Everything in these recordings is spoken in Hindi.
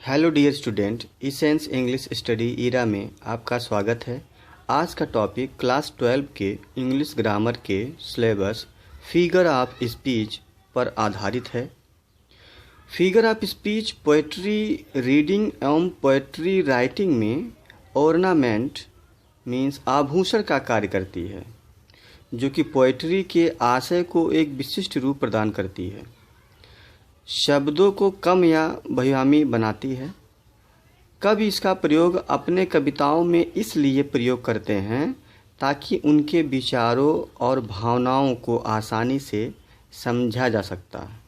Hello dear student, Essence English Study Era में आपका स्वागत है। आज का टॉपिक क्लास 12 के इंग्लिश ग्रामर के सिलेबस फिगर ऑफ स्पीच पर आधारित है। Figure of speech poetry reading एवं पोएट्री राइटिंग में ऑर्नामेंट मीन्स आभूषण का कार्य करती है, जो कि पोएट्री के आशय को एक विशिष्ट रूप प्रदान करती है, शब्दों को कम या बहुआयामी बनाती है। कवि इसका प्रयोग अपने कविताओं में इसलिए प्रयोग करते हैं ताकि उनके विचारों और भावनाओं को आसानी से समझा जा सकता है।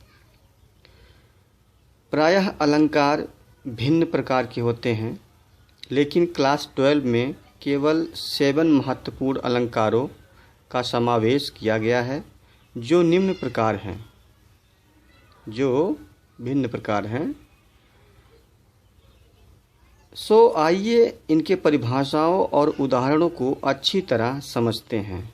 प्रायः अलंकार भिन्न प्रकार के होते हैं, लेकिन क्लास 12 में केवल 7 महत्वपूर्ण अलंकारों का समावेश किया गया है, जो भिन्न प्रकार हैं। सो आइए इनके परिभाषाओं और उदाहरणों को अच्छी तरह समझते हैं।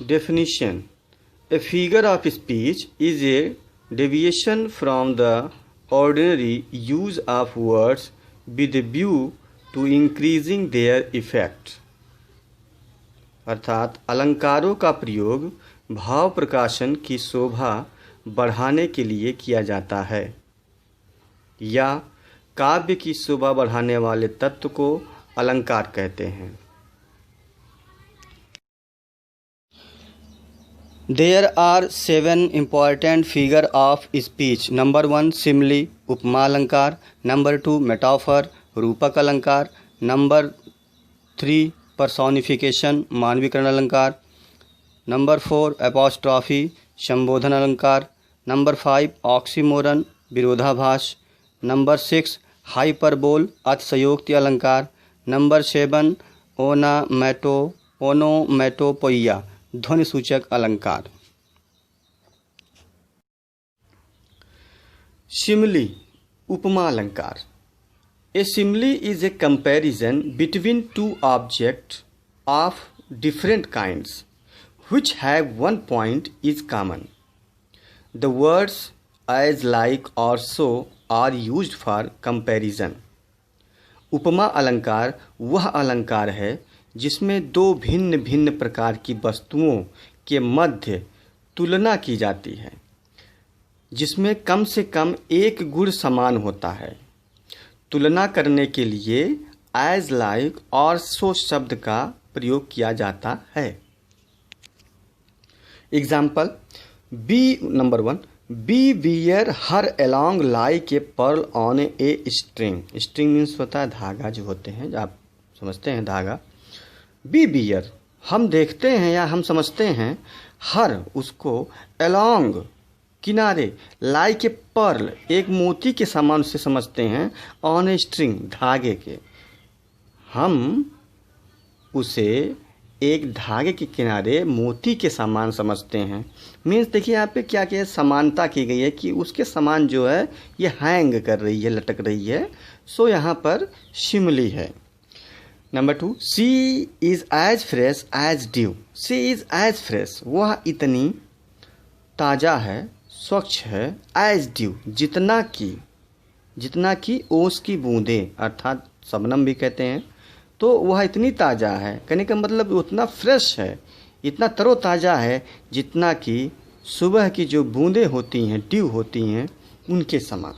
Definition: a figure of speech is a deviation from the ordinary use of words with a view to increasing their effect. अर्थात अलंकारों का प्रयोग भाव प्रकाशन की शोभा बढ़ाने के लिए किया जाता है या काव्य की शोभा बढ़ाने वाले तत्व को अलंकार कहते हैं। There are 7 important figure of speech. Number 1 simile उपमा अलंकार, Number 2 metaphor रूपक अलंकार, Number 3 पर्सोनिफिकेशन मानवीकरण अलंकार, Number 4 एपोस्ट्रॉफी संबोधन अलंकार, Number 5 ऑक्सीमोरन विरोधाभास, Number 6 हाइपरबोल अतिशयोक्ति अलंकार, Number 7 ओनोमैटोपोइया ध्वनि सूचक अलंकार। सिमिली उपमा अलंकार। A simile is a comparison between two objects of different kinds which have one point is common. The words as, like or so are used for comparison. उपमा अलंकार वह अलंकार है जिसमें दो भिन्न भिन्न प्रकार की वस्तुओं के मध्य तुलना की जाती है, जिसमें कम से कम एक गुण समान होता है। तुलना करने के लिए एज, लाइक और सो शब्द का प्रयोग किया जाता है। Example: number 1 be wear her along like a pearl on a string. String means होता है धागा, जो होते हैं, आप समझते हैं धागा। बी वियर हम देखते हैं या हम समझते हैं, हर उसको, अलोंग किनारे, लाइक ए पर्ल एक मोती के समान से समझते हैं, ऑन ए स्ट्रिंग धागे के, हम उसे एक धागे के किनारे मोती के समान समझते हैं। मीन्स देखिए यहाँ पे क्या क्या समानता की गई है कि उसके समान जो है ये हैंग कर रही है, लटक रही है। सो यहाँ पर सिमिली है। Number 2 she is as fresh as dew. She is as fresh वह इतनी ताज़ा है, स्वच्छ है, एज ड्यू जितना कि ओस की बूंदें अर्थात शबनम भी कहते हैं, तो वह इतनी ताज़ा है। कहने का मतलब उतना फ्रेश है, इतना तरोताज़ा है जितना कि सुबह की जो बूंदें होती हैं, ड्यू होती हैं, उनके समान।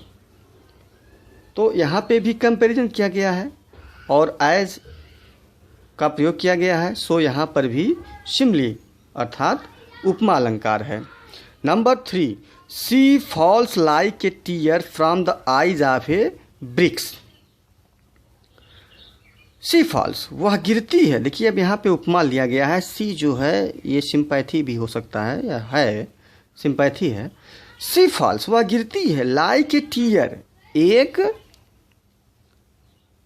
तो यहाँ पे भी कंपैरिजन किया गया है और एज का प्रयोग किया गया है। सो यहाँ पर भी सिमिली अर्थात उपमा अलंकार है। Number 3 she falls like a tear from the eyes of a bricks. She falls वह गिरती है। देखिए अब यहाँ पे उपमा लिया गया है। सी जो है ये सिंपैथी भी हो सकता है या है, सिंपैथी है। सी फॉल्स वह गिरती है, लाइक ए टीयर एक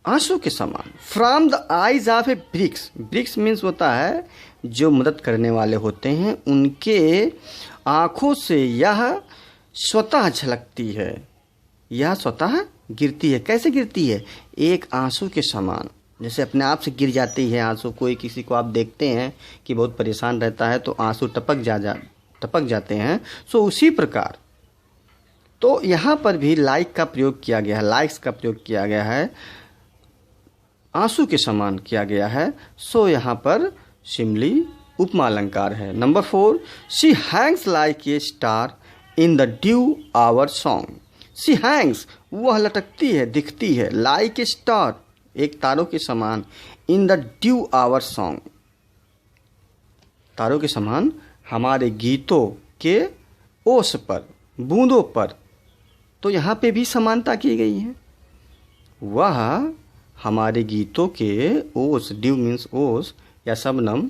आंसू के समान, from the eyes of a bricks. Bricks means होता है जो मदद करने वाले होते हैं, उनके आँखों से यह स्वतः झलकती है, यह स्वतः गिरती है। कैसे गिरती है? एक आंसू के समान, जैसे अपने आप से गिर जाती है आंसू। कोई किसी को आप देखते हैं कि बहुत परेशान रहता है तो आंसू टपक जाते हैं, सो उसी प्रकार तो यहाँ पर भी लाइक का प्रयोग किया गया है, लाइक्स का प्रयोग किया गया है, आंसू के समान किया गया है, सो यहाँ पर शिमली उपमा अलंकार है। Number 4, she hangs like a star in the dew hour song. She hangs, वह लटकती है, दिखती है, लाइक ए स्टार, एक तारों के समान, in the dew hour song, तारों के समान हमारे गीतों के ओस पर, बूंदों पर। तो यहाँ पे भी समानता की गई है। वह हमारे गीतों के ओस, ड्यू मीन्स ओस या शबनम,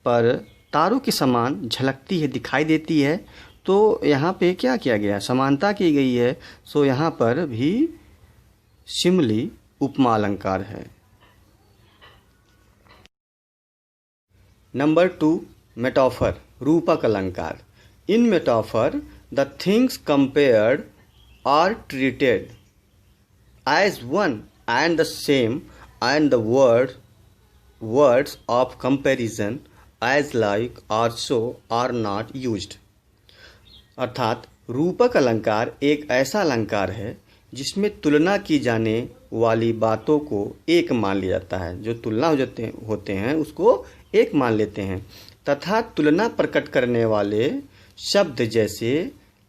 पर तारों के समान झलकती है, दिखाई देती है। तो यहाँ पे क्या किया गया, समानता की गई है, सो यहाँ पर भी शिमली उपमा अलंकार है। नंबर 2, मेटाफर, रूपक अलंकार। In metaphor the things compared are treated as one and the same, and the words of comparison as like or so are not used। अर्थात रूपक अलंकार एक ऐसा अलंकार है जिसमें तुलना की जाने वाली बातों को एक मान लिया जाता है, जो तुलना होते हैं उसको एक मान लेते हैं, तथा तुलना प्रकट करने वाले शब्द जैसे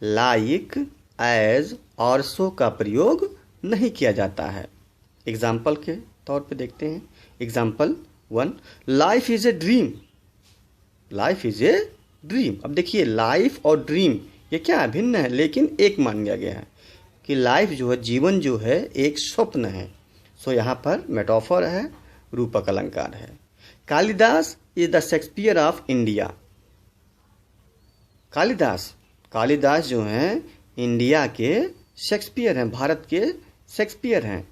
लाइक, एज और सो का प्रयोग नहीं किया जाता है। एग्जाम्पल के तौर पे देखते हैं। Example 1, life is a dream. Life is a dream. अब देखिए लाइफ और ड्रीम ये क्या है, भिन्न है, लेकिन एक मान लिया गया है कि लाइफ जो है, जीवन जो है, एक स्वप्न है। सो यहाँ पर मेटाफर है, रूपक अलंकार है। Kalidas is the Shakespeare of India. Kalidas जो हैं इंडिया के शेक्सपियर हैं, भारत के शेक्सपियर हैं।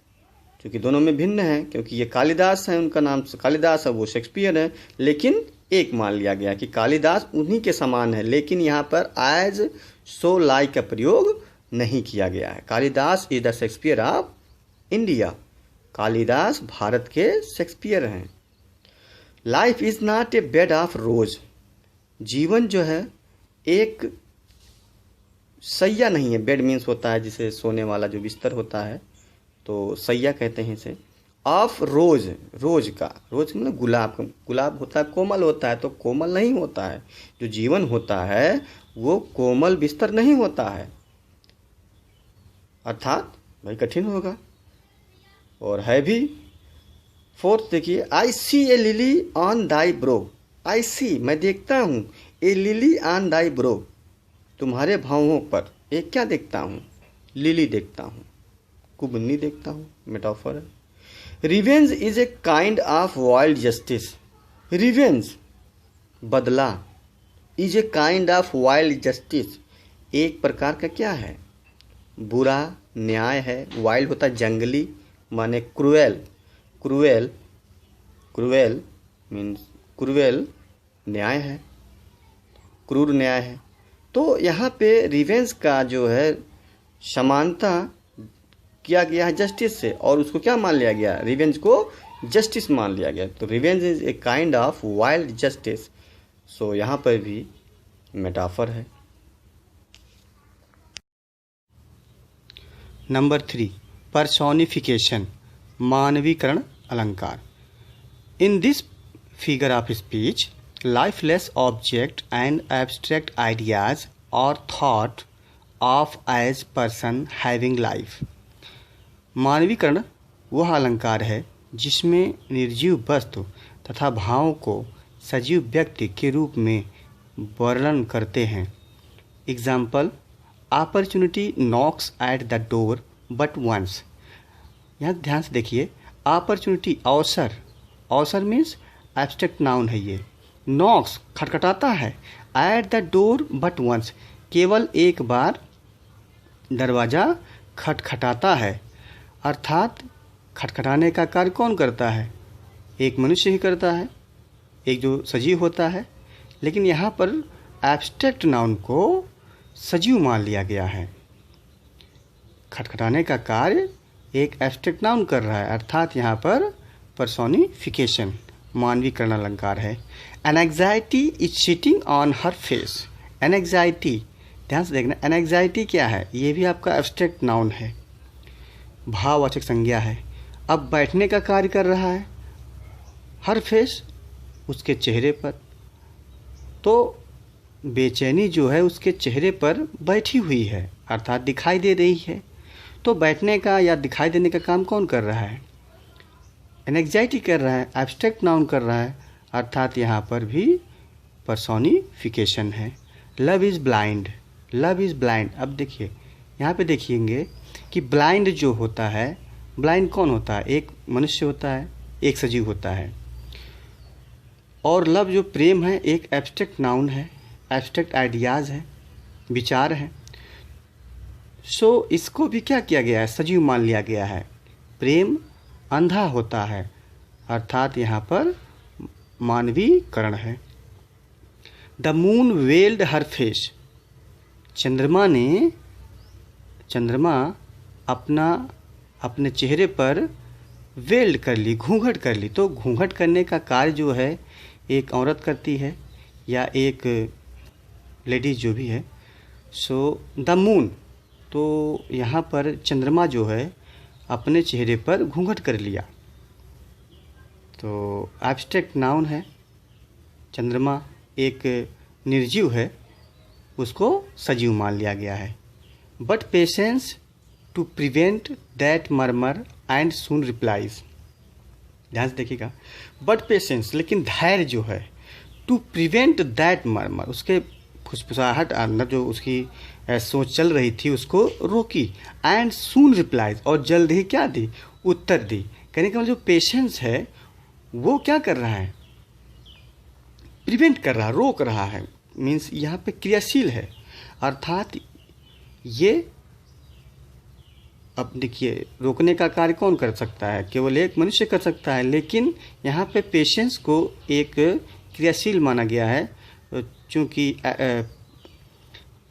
क्योंकि दोनों में भिन्न है, क्योंकि ये कालिदास है, उनका नाम कालिदास है, वो शेक्सपियर है, लेकिन एक मान लिया गया कि कालिदास उन्हीं के समान है, लेकिन यहाँ पर एज, सो, लाइक का प्रयोग नहीं किया गया है। Kalidas is the Shakespeare of India. Kalidas Bharat के शेक्सपियर हैं। Life is not a bed of रोज। जीवन जो है एक सैया नहीं है। बेड मीन्स होता है जिसे सोने वाला जो बिस्तर होता है, तो सैया कहते हैं इसे। ऑफ रोज, रोज का, रोज मतलब गुलाब होता है, कोमल होता है, तो कोमल नहीं होता है। जो जीवन होता है वो कोमल बिस्तर नहीं होता है, अर्थात भाई कठिन होगा और है भी। 4th देखिए, आई see a lily on Dai bro. आई सी, मैं देखता हूँ, ए लिली ऑन दाई ब्रो, तुम्हारे भावों पर एक क्या देखता हूँ, लिली देखता हूँ, कुबन्नी देखता हूँ। मेटाफर है। Revenge is a kind of wild justice. Revenge, बदला, is a kind of wild justice, एक प्रकार का क्या है, बुरा न्याय है। वाइल्ड होता है जंगली, माने क्रूएल। क्रूएल मीन्स क्रूएल न्याय है, क्रूर न्याय है। तो यहाँ पे रिवेंज का जो है समानता किया गया है जस्टिस से, और उसको क्या मान लिया गया, रिवेंज को जस्टिस मान लिया गया। तो revenge is a kind of wild justice. So यहाँ पर भी मेटाफर है। नंबर 3, पर्सोनिफिकेशन, मानवीकरण अलंकार। In this figure of speech, lifeless object and abstract ideas are thought of as person having life। मानवीकरण वह अलंकार है जिसमें निर्जीव वस्तु तथा भावों को सजीव व्यक्ति के रूप में वर्णन करते हैं। Example, opportunity knocks at the door but once. यहाँ ध्यान से देखिए, अपॉर्चुनिटी अवसर मीन्स एब्स्ट्रैक्ट नाउन है ये। नॉक्स खटखटाता है, at the door but once, केवल एक बार दरवाज़ा खटखटाता है। अर्थात खटखटाने का कार्य कौन करता है, एक मनुष्य ही करता है, एक जो सजीव होता है। लेकिन यहाँ पर एब्स्ट्रैक्ट नाउन को सजीव मान लिया गया है। खटखटाने का कार्य एक एब्स्ट्रैक्ट नाउन कर रहा है, अर्थात यहाँ पर पर्सोनिफिकेशन, मानवीकरण अलंकार है। An anxiety is sitting on her face. Anxiety, ध्यान से देखना, एनेक्साइटी क्या है, ये भी आपका एब्स्ट्रैक्ट नाउन है, भाववाचक संज्ञा है। अब बैठने का कार्य कर रहा है, हर फेस उसके चेहरे पर, तो बेचैनी जो है उसके चेहरे पर बैठी हुई है, अर्थात दिखाई दे रही है। तो बैठने का या दिखाई देने का काम कौन कर रहा है, एनेक्साइटी कर रहा है, एब्स्ट्रैक्ट नाउन कर रहा है, अर्थात यहाँ पर भी पर्सोनिफिकेशन है। Love is blind, love is blind. अब देखिए यहाँ पे देखिएंगे कि ब्लाइंड जो होता है, ब्लाइंड कौन होता है, एक मनुष्य होता है, एक सजीव होता है। और लव जो प्रेम है एक एब्स्ट्रैक्ट नाउन है, एब्स्ट्रैक्ट आइडियाज़ है, विचार है। सो इसको भी क्या किया गया है, सजीव मान लिया गया है। प्रेम अंधा होता है, अर्थात यहाँ पर मानवीकरण है। The moon weld her face, चंद्रमा अपने चेहरे पर वेल्ड कर ली, घूंघट कर ली। तो घूंघट करने का कार्य जो है एक औरत करती है या एक लेडीज जो भी है। सो द मून, तो यहाँ पर चंद्रमा जो है अपने चेहरे पर घूंघट कर लिया, तो एब्स्ट्रैक्ट नाउन है। चंद्रमा एक निर्जीव है, उसको सजीव मान लिया गया है। But patience to prevent that murmur and soon replies, ध्यान से देखिएगा, बट पेशेंस, लेकिन धैर्य जो है, टू प्रिवेंट दैट मर्मर, उसके फुसफुसाहट अंदर जो उसकी सोच चल रही थी उसको रोकी, एंड सून रिप्लाइज, और जल्द ही क्या दी, उत्तर दी। कहने का मतलब जो पेशेंस है वो क्या कर रहा है, प्रिवेंट कर रहा है, रोक रहा है, मीन्स यहाँ पे क्रियाशील है, अर्थात ये, अब देखिए रोकने का कार्य कौन कर सकता है, केवल एक मनुष्य कर सकता है, लेकिन यहाँ पे पेशेंस को एक क्रियाशील माना गया है। चूँकि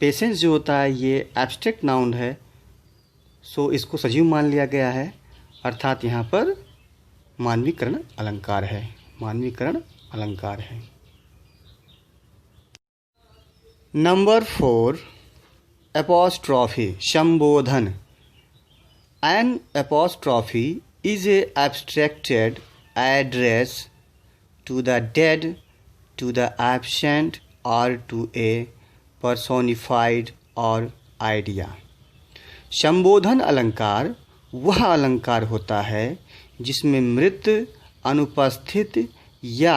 पेशेंस जो होता है ये एब्स्ट्रैक्ट नाउन है, सो इसको सजीव मान लिया गया है, अर्थात यहाँ पर मानवीकरण अलंकार है, मानवीकरण अलंकार है। नंबर 4, एपोस्ट्रॉफी, संबोधन। An apostrophe is a abstracted address to the dead, to the absent, or to a personified or idea. संबोधन अलंकार वह अलंकार होता है जिसमें मृत, अनुपस्थित या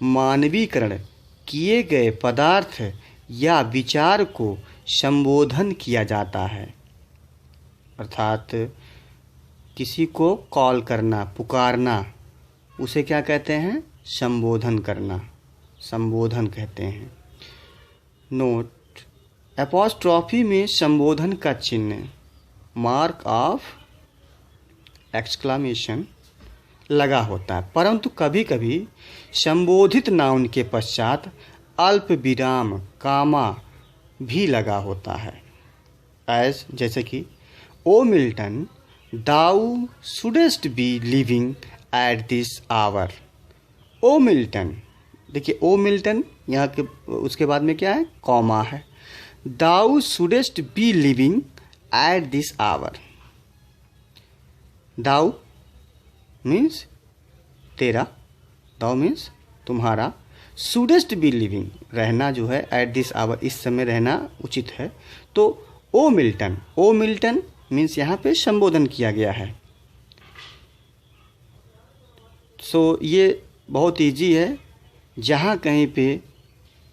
मानवीकरण किए गए पदार्थ या विचार को संबोधन किया जाता है। अर्थात किसी को कॉल करना, पुकारना, उसे क्या कहते हैं, संबोधन करना, संबोधन कहते हैं। नोट, एपोस्ट्रॉफी में संबोधन का चिन्ह मार्क ऑफ एक्सक्लामेशन लगा होता है, परंतु कभी कभी संबोधित नाउन के पश्चात अल्प विराम कामा भी लगा होता है। एज, जैसे कि O Milton, thou shouldst be living at this hour. O Milton, देखिए ओ मिल्टन यहाँ के उसके बाद में क्या है, कॉमा है। Thou shouldst be living at this hour. Thou means तेरा, दाउ मीन्स तुम्हारा, शुडेस्ट बी लिविंग रहना जो है, एट दिस आवर इस समय रहना उचित है। तो ओ मिल्टन, ओ मिल्टन मीन्स यहाँ पे संबोधन किया गया है। सो ये बहुत इजी है, जहाँ कहीं पे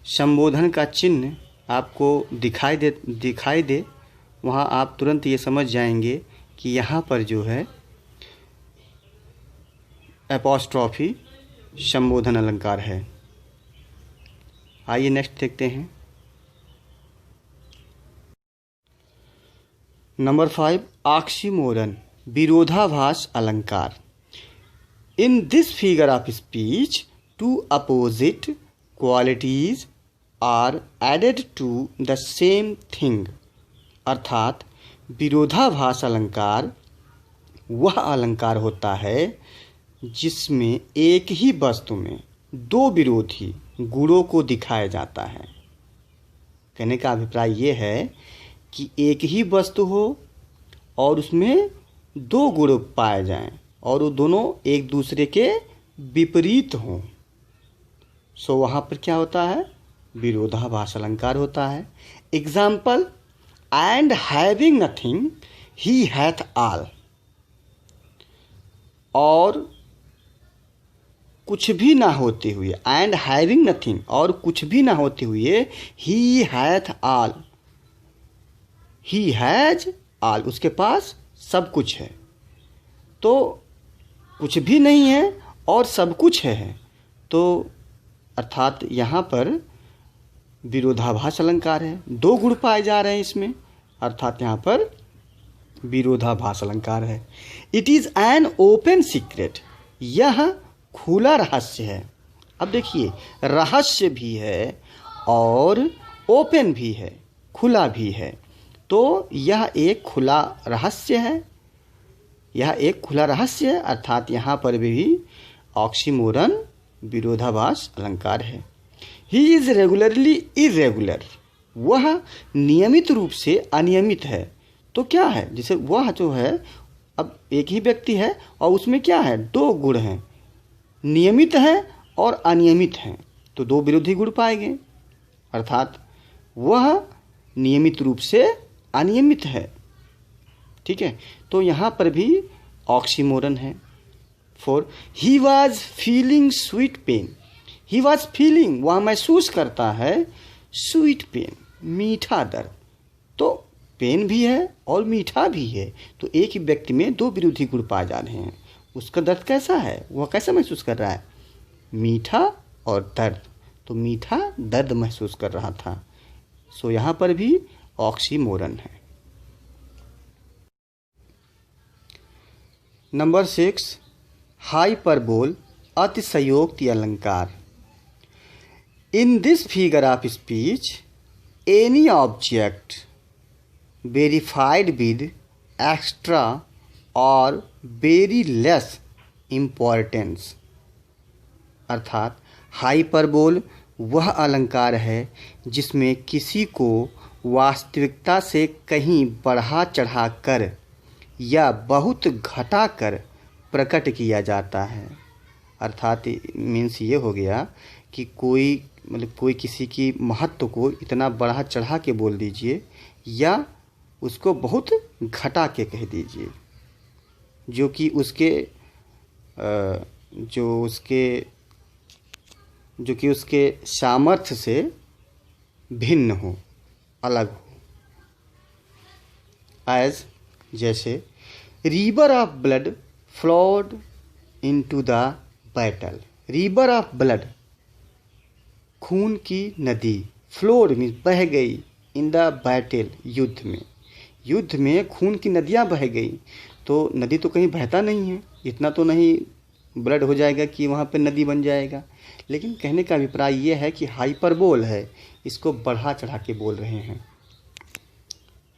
संबोधन का चिन्ह आपको दिखाई दे वहाँ आप तुरंत ये समझ जाएंगे कि यहाँ पर जो है एपोस्ट्रॉफी संबोधन अलंकार है। आइए नेक्स्ट देखते हैं। नंबर 5, ऑक्सीमोरन, विरोधाभास अलंकार। In this figure of speech two opposite qualities are added to the same thing. अर्थात विरोधाभास अलंकार वह अलंकार होता है जिसमें एक ही वस्तु में दो विरोधी गुणों को दिखाया जाता है। कहने का अभिप्राय ये है कि एक ही वस्तु हो और उसमें दो गुण पाए जाएं और वो दोनों एक दूसरे के विपरीत हों। सो वहाँ पर क्या होता है? विरोधाभास अलंकार होता है। Example, and having nothing he hath all. और कुछ भी ना होते हुए, एंड हैविंग नथिंग, और कुछ भी ना होते हुए, he hath all, he has all, उसके पास सब कुछ है। तो कुछ भी नहीं है और सब कुछ है, तो अर्थात यहाँ पर विरोधाभास अलंकार है। दो गुण पाए जा रहे हैं इसमें, अर्थात यहाँ पर विरोधाभास अलंकार है। It is an open secret, यह खुला रहस्य है। अब देखिए, रहस्य भी है और ओपन भी है, खुला भी है। तो यह एक खुला रहस्य है, यह एक खुला रहस्य है, अर्थात यहाँ पर भी ऑक्सीमोरन विरोधाभास अलंकार है। ही इज़ रेगुलरली इरेगुलर, वह नियमित रूप से अनियमित है। तो क्या है? जैसे वह जो है, अब एक ही व्यक्ति है और उसमें क्या है? दो गुण हैं, नियमित है और अनियमित हैं, तो दो विरोधी गुण पाए गए, अर्थात वह नियमित रूप से अनियमित है। ठीक है, तो यहाँ पर भी ऑक्सीमोरन है। For he was feeling sweet pain, he was feeling, वह महसूस करता है, स्वीट पेन, मीठा दर्द। तो पेन भी है और मीठा भी है, तो एक ही व्यक्ति में दो विरोधी गुण पाए जा रहे हैं। उसका दर्द कैसा है? वह कैसा महसूस कर रहा है? मीठा और दर्द, तो मीठा दर्द महसूस कर रहा था। सो यहाँ पर भी ऑक्सीमोरन है। नंबर 6, हाइपरबोल अतिशयोक्ति अलंकार। In this figure of speech any object verified with extra और वेरी लेस इम्पॉर्टेंस, अर्थात हाइपरबोल वह अलंकार है जिसमें किसी को वास्तविकता से कहीं बढ़ा चढ़ा कर या बहुत घटा कर प्रकट किया जाता है। अर्थात मीन्स ये हो गया कि कोई किसी की महत्व को इतना बढ़ा चढ़ा के बोल दीजिए या उसको बहुत घटा के कह दीजिए, जो कि उसके सामर्थ्य से भिन्न हो, अलग हो। एज, जैसे, river of blood flowed into the battle. River of blood, खून की नदी, फ्लोड मीन्स बह गई, इन द बैटल, युद्ध में खून की नदियाँ बह गई। तो नदी तो कहीं बहता नहीं है, इतना तो नहीं ब्लड हो जाएगा कि वहाँ पे नदी बन जाएगा। लेकिन कहने का अभिप्राय ये है कि हाइपरबोल है, इसको बढ़ा चढ़ा के बोल रहे हैं।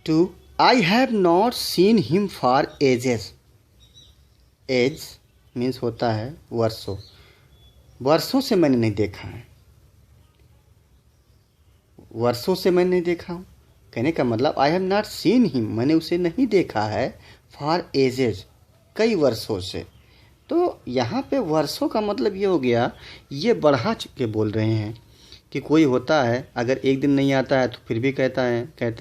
2, I have not seen him for ages. Age means होता है वर्षों, वर्षों से मैंने नहीं देखा है, वर्षों से मैंने नहीं देखा हूँ। कहने का मतलब आई हैव नॉट सीन हिम, मैंने उसे नहीं देखा है, फॉर एजेस, कई वर्षों से। तो यहाँ पे वर्षों का मतलब ये हो गया, ये बढ़ा के बोल रहे हैं कि कोई होता है अगर एक दिन नहीं आता है तो फिर भी कहते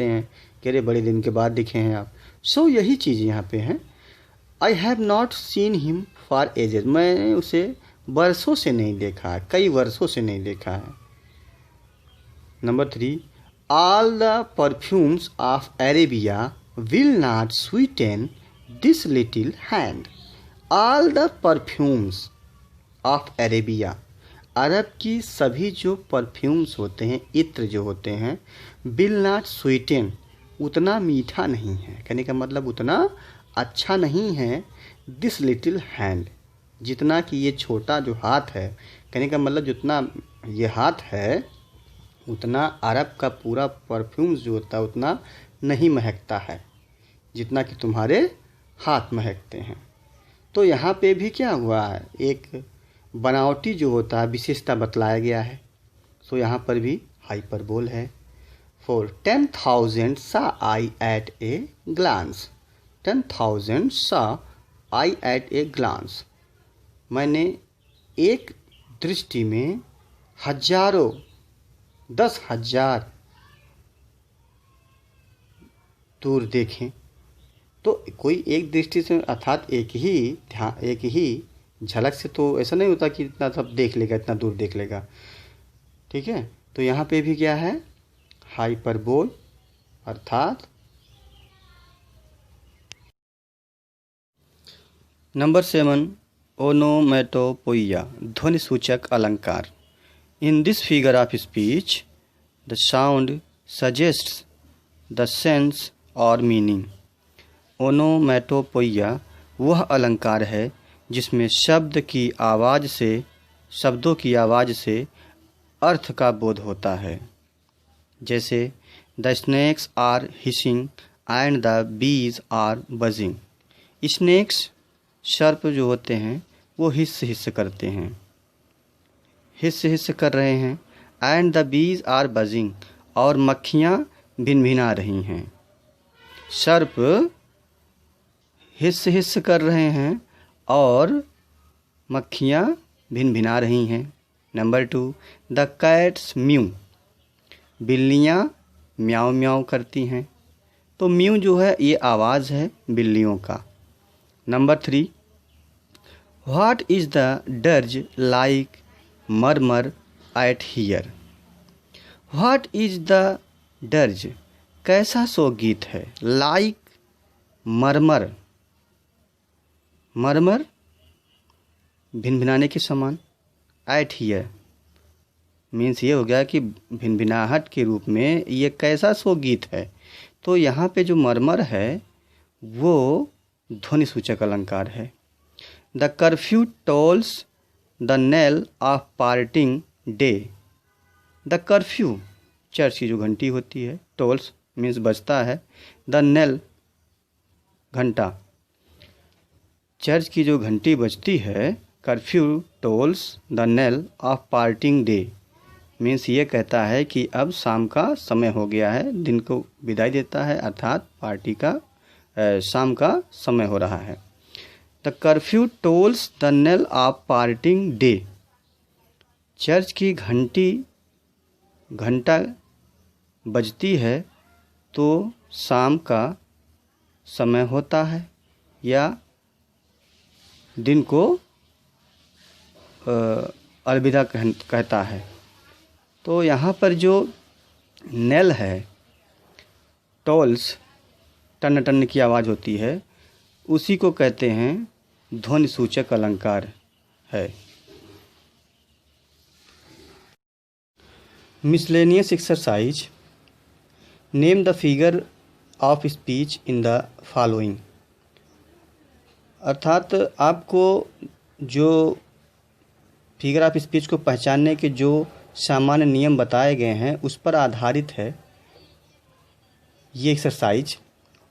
हैं कि अरे बड़े दिन के बाद दिखे हैं आप। सो यही चीज़ यहाँ पे है। आई have not seen him for edges, मैंने उसे वर्षों से नहीं देखा है, कई वर्षों से नहीं देखा है। Number 3, all the perfumes of Arabia will not sweeten this little hand. All the perfumes of Arabia, अरब की सभी जो परफ्यूम्स होते हैं, इत्र जो होते हैं, विल नॉट स्वीटन, उतना मीठा नहीं है। कहने का मतलब उतना अच्छा नहीं है, दिस लिटिल हैंड, जितना कि ये छोटा जो हाथ है। कहने का मतलब जितना ये हाथ है उतना अरब का पूरा परफ्यूम्स जो होता है उतना नहीं महकता है जितना कि तुम्हारे हाथ महकते हैं। तो यहाँ पे भी क्या हुआ है, एक बनावटी जो होता है विशेषता बतलाया गया है। सो यहाँ पर भी हाइपरबोल है। 4. 10,000 saw I at a glance. 10,000 saw I at a glance. मैंने एक दृष्टि में हजारों 10,000 दूर देखें। तो कोई एक दृष्टि से अर्थात एक ही झलक से तो ऐसा नहीं होता कि इतना सब देख लेगा, इतना दूर देख लेगा। ठीक है, तो यहाँ पे भी क्या है, हाइपरबोल अर्थात। नंबर 7, ओनोमेटोपोइया, ध्वनि सूचक अलंकार। In this figure of speech the sound suggests the sense और मीनिंग। ओनोमेटोपोइया वह अलंकार है जिसमें शब्दों की आवाज़ से अर्थ का बोध होता है। जैसे the snakes are hissing and the bees are buzzing. Snakes सर्प जो होते हैं वो हिस्स करते हैं, हिस्स कर रहे हैं। And the bees are buzzing, और मक्खियाँ भिनभिना रही हैं। सर्प हिस्स कर रहे हैं और मक्खियाँ भिनभिना रही हैं। नंबर 2, द कैट्स म्यू, बिल्लियाँ म्याऊ म्याऊ करती हैं। तो म्यू जो है ये आवाज़ है बिल्लियों का। Number 3, what is the dirge like murmur at here. What is the dirge, कैसा सो गीत है। लाइक मरमर, मरमर भिनभिनाने के समान। एट हियर मीन्स ये हो गया कि भिनभिनाहट के रूप में ये कैसा सो गीत है। तो यहाँ पे जो मरमर है वो ध्वनि सूचक अलंकार है। The curfew tolls the knell of parting day. The curfew church की जो घंटी होती है, टोल्स मीन्स बजता है, द नेल घंटा, चर्च की जो घंटी बजती है, curfew tolls the knell of parting day means ये कहता है कि अब शाम का समय हो गया है, दिन को विदाई देता है, अर्थात पार्टी का शाम का समय हो रहा है। The curfew tolls the knell of parting day, church की घंटा बजती है तो शाम का समय होता है या दिन को अलविदा कहता है। तो यहाँ पर जो नेल है, टोल्स टन टन की आवाज़ होती है, उसी को कहते हैं ध्वनि सूचक अलंकार है। Miscellaneous exercise, name the figure of speech in the following. अर्थात आपको जो फिगर ऑफ स्पीच को पहचानने के जो सामान्य नियम बताए गए हैं उस पर आधारित है ये एक्सरसाइज।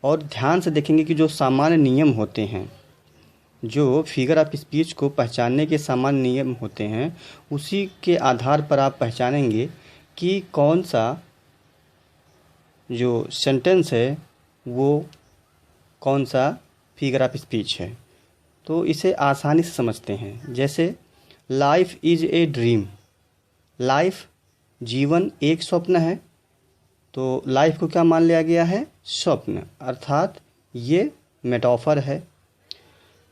और ध्यान से देखेंगे कि जो सामान्य नियम होते हैं, जो फिगर ऑफ स्पीच को पहचानने के सामान्य नियम होते हैं, उसी के आधार पर आप पहचानेंगे कि कौन सा जो सेंटेंस है वो कौन सा फिगर ऑफ स्पीच है। तो इसे आसानी से समझते हैं। जैसे life is a dream, life जीवन एक स्वप्न है, तो लाइफ को क्या मान लिया गया है, स्वप्न, अर्थात ये मेटाफर है।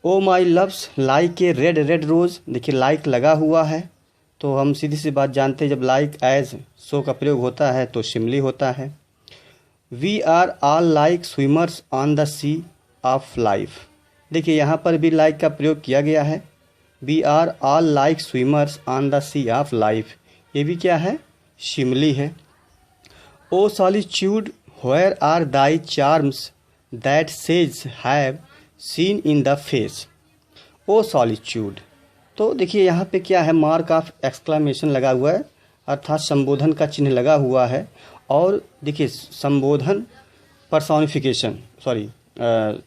O my love's like a red red rose, देखिए लाइक लगा हुआ है तो हम सीधी सी बात जानते हैं जब लाइक एज सो का प्रयोग होता है तो शिमली होता है। We are all like swimmers on the sea of life, देखिए यहाँ पर भी लाइक का प्रयोग किया गया है। We are all like swimmers on the sea of life, ये भी क्या है, शिमली है। O solitude where are thy charms that sages have seen in the face. O solitude, तो देखिए यहाँ पे क्या है, मार्क ऑफ एक्सक्लेमेशन लगा हुआ है, अर्थात संबोधन का चिन्ह लगा हुआ है। और देखिए संबोधन पर्सोनिफिकेशन,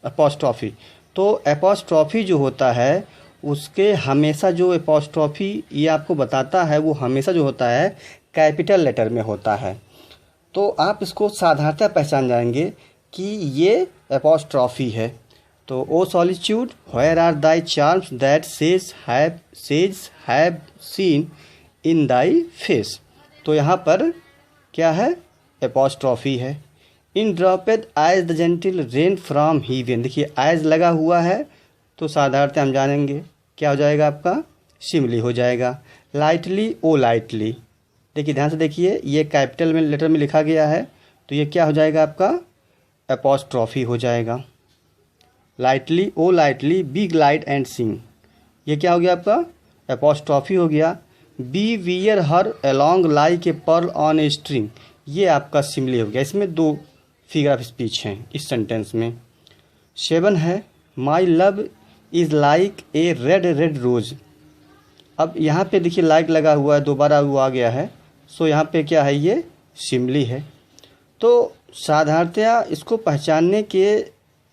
एपोस्ट्रॉफी, तो एपोस्ट्रॉफी जो होता है उसके हमेशा जो एपोस्ट्रॉफी ये आपको बताता है वो हमेशा जो होता है कैपिटल लेटर में होता है। तो आप इसको साधारणतः पहचान जाएंगे कि ये एपोस्ट्रॉफी है। तो O solitude where are thy charms that sages have seen in thy face. तो यहाँ पर क्या है, एपोस्ट्रॉफी है। In dropped eyes the gentle rain from heaven. देखिए आइज लगा हुआ है तो साधारणतः हम जानेंगे क्या हो जाएगा, आपका सिमली हो जाएगा। लाइटली ओ लाइटली, देखिए ध्यान से देखिए, ये कैपिटल में लेटर में लिखा गया है तो ये क्या हो जाएगा, आपका एपोस्ट्रॉफी हो जाएगा। Lightly O lightly big light and sing, ये क्या हो गया, आपका एपोस्ट्रॉफी हो गया। Be wear her along like a pearl on a string, ये आपका सिमली हो गया। इसमें 2 फिगर ऑफ स्पीच हैं इस सेंटेंस में। 7 है my love is like a red red rose. अब यहाँ पे देखिए लाइक लगा हुआ है, दोबारा वो आ गया है, सो यहाँ पे क्या है, ये सिमली है। तो साधारणतया इसको पहचानने के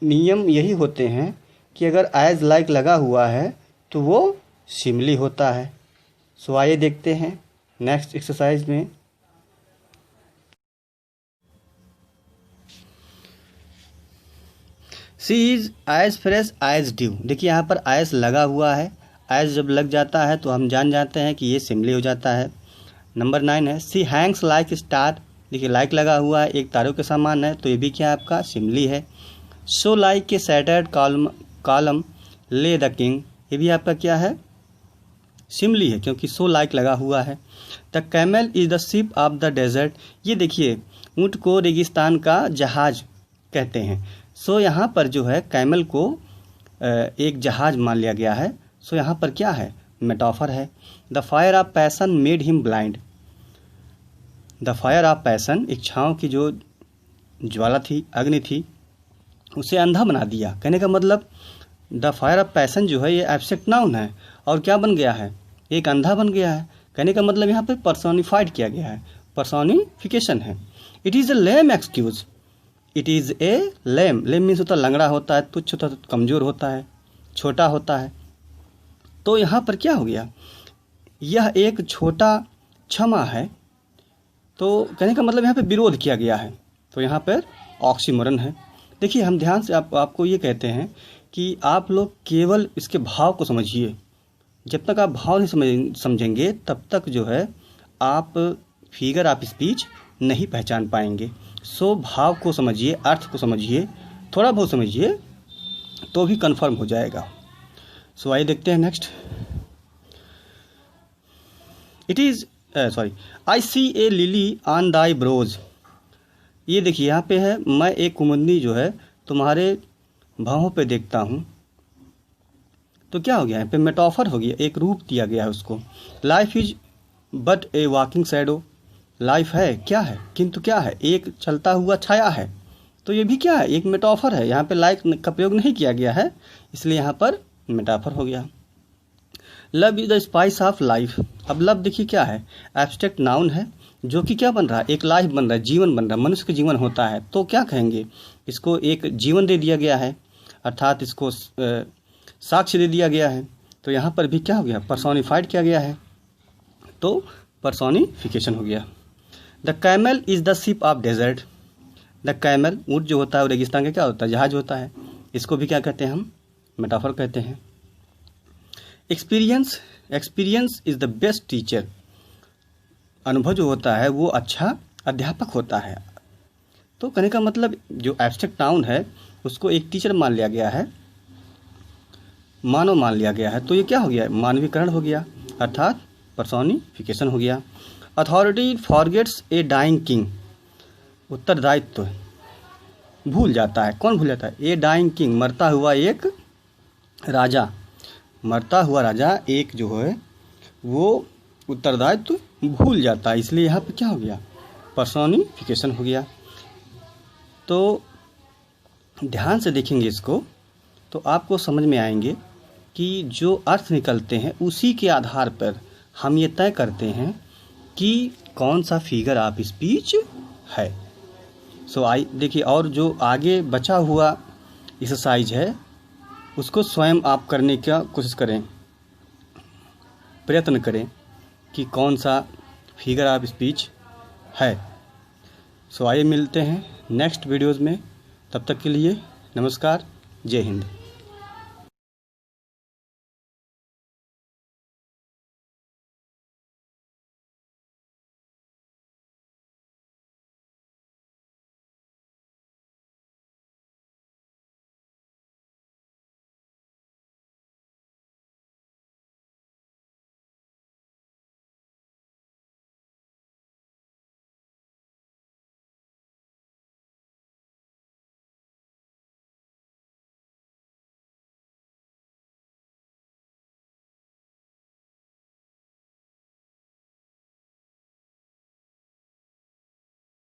नियम यही होते हैं कि अगर एज लाइक लगा हुआ है तो वो सिमली होता है। सो आइए देखते हैं नेक्स्ट एक्सरसाइज में। She is as fresh as dew. देखिए यहाँ पर एज लगा हुआ है, एज जब लग जाता है तो हम जान जाते हैं कि ये सिमली हो जाता है। नंबर 9 है सी हैंग्स लाइक स्टार। देखिए लाइक लगा हुआ है, एक तारों के समान है, तो ये भी क्या है, आपका सिमली है। सो लाइक के सैटर्ड कॉलम ले द किंग, ये भी आपका क्या है, सिमली है, क्योंकि सो लाइक लगा हुआ है। The camel is the ship of the desert. ये देखिए ऊँट को रेगिस्तान का जहाज कहते हैं। सो यहाँ पर जो है कैमल को एक जहाज मान लिया गया है। सो यहाँ पर क्या है, मेटाफर है। The fire of passion made him blind. The fire of passion, इच्छाओं की जो ज्वाला थी, अग्नि थी, उसे अंधा बना दिया। कहने का मतलब द फायर ऑफ पैसन जो है ये एब्स्ट्रैक्ट नाउन है और क्या बन गया है, एक अंधा बन गया है। कहने का मतलब यहाँ पे पर्सोनिफाइड किया गया है, पर्सोनिफिकेशन है। It is a lame excuse. It is a lame, lame means होता है लंगड़ा होता है, तुच्छ होता है, कमज़ोर होता है, छोटा होता है। तो यहाँ पर क्या हो गया, यह एक छोटा क्षमा है। तो कहने का मतलब यहाँ पे विरोध किया गया है, तो यहाँ पर ऑक्सीमोरन है। देखिए हम ध्यान से आपको ये कहते हैं कि आप लोग केवल इसके भाव को समझिए। जब तक आप भाव नहीं समझेंगे तब तक जो है आप फिगर ऑफ स्पीच नहीं पहचान पाएंगे। सो भाव को समझिए, अर्थ को समझिए, थोड़ा बहुत समझिए तो भी कंफर्म हो जाएगा। सो आइए देखते हैं next. It is I see a lily on thy brows. ये देखिए यहाँ पे है, मैं एक कुमुदनी जो है तुम्हारे भावों पे देखता हूँ। तो क्या हो गया, यहाँ पे मेटाफर हो गया, एक रूप दिया गया है उसको। Life is but A walking shadow. Life है क्या है, किंतु क्या है, एक चलता हुआ छाया है। तो ये भी क्या है, एक मेटाफर है। यहाँ पे लाइक का प्रयोग नहीं किया गया है, इसलिए यहाँ पर मेटाफर हो गया। Love is the spice of life. अब लव देखिए क्या है, एब्स्ट्रैक्ट नाउन है जो कि क्या बन रहा है, एक लाइफ बन रहा है, जीवन बन रहा है, मनुष्य का जीवन होता है। तो क्या कहेंगे, इसको एक जीवन दे दिया गया है, अर्थात इसको साक्ष्य दे दिया गया है। तो यहाँ पर भी क्या हो गया, पर्सोनिफाइड किया गया है, तो पर्सोनिफिकेशन हो गया। The camel is the ship of desert. The camel, ऊँट जो होता है वो रेगिस्तान का क्या होता है, जहाज होता है। इसको भी क्या कहते हैं हम, मेटाफर कहते हैं। Experience is the best teacher. अनुभव जो होता है वो अच्छा अध्यापक होता है। तो कहने का मतलब जो एब्स्ट्रैक्ट नाउन है उसको एक टीचर मान लिया गया है, मानव मान लिया गया है। तो ये क्या हो गया, मानवीकरण हो गया, अर्थात पर्सोनिफिकेशन हो गया। Authority forgets a dying king. उत्तरदायित्व भूल जाता है, कौन भूल जाता है, ए डाइंग किंग, मरता हुआ एक राजा। मरता हुआ राजा एक जो है वो उत्तरदायित्व भूल जाता है, इसलिए यहाँ पे क्या हो गया, पर्सोनिफिकेशन हो गया। तो ध्यान से देखेंगे इसको तो आपको समझ में आएंगे कि जो अर्थ निकलते हैं उसी के आधार पर हम ये तय करते हैं कि कौन सा फिगर ऑफ स्पीच है। सो आई देखिए, और जो आगे बचा हुआ एक्सरसाइज है उसको स्वयं आप करने का कोशिश करें, प्रयत्न करें कि कौन सा फिगर ऑफ स्पीच है। सो आइए मिलते हैं नेक्स्ट वीडियोज़ में। तब तक के लिए नमस्कार, जय हिंद।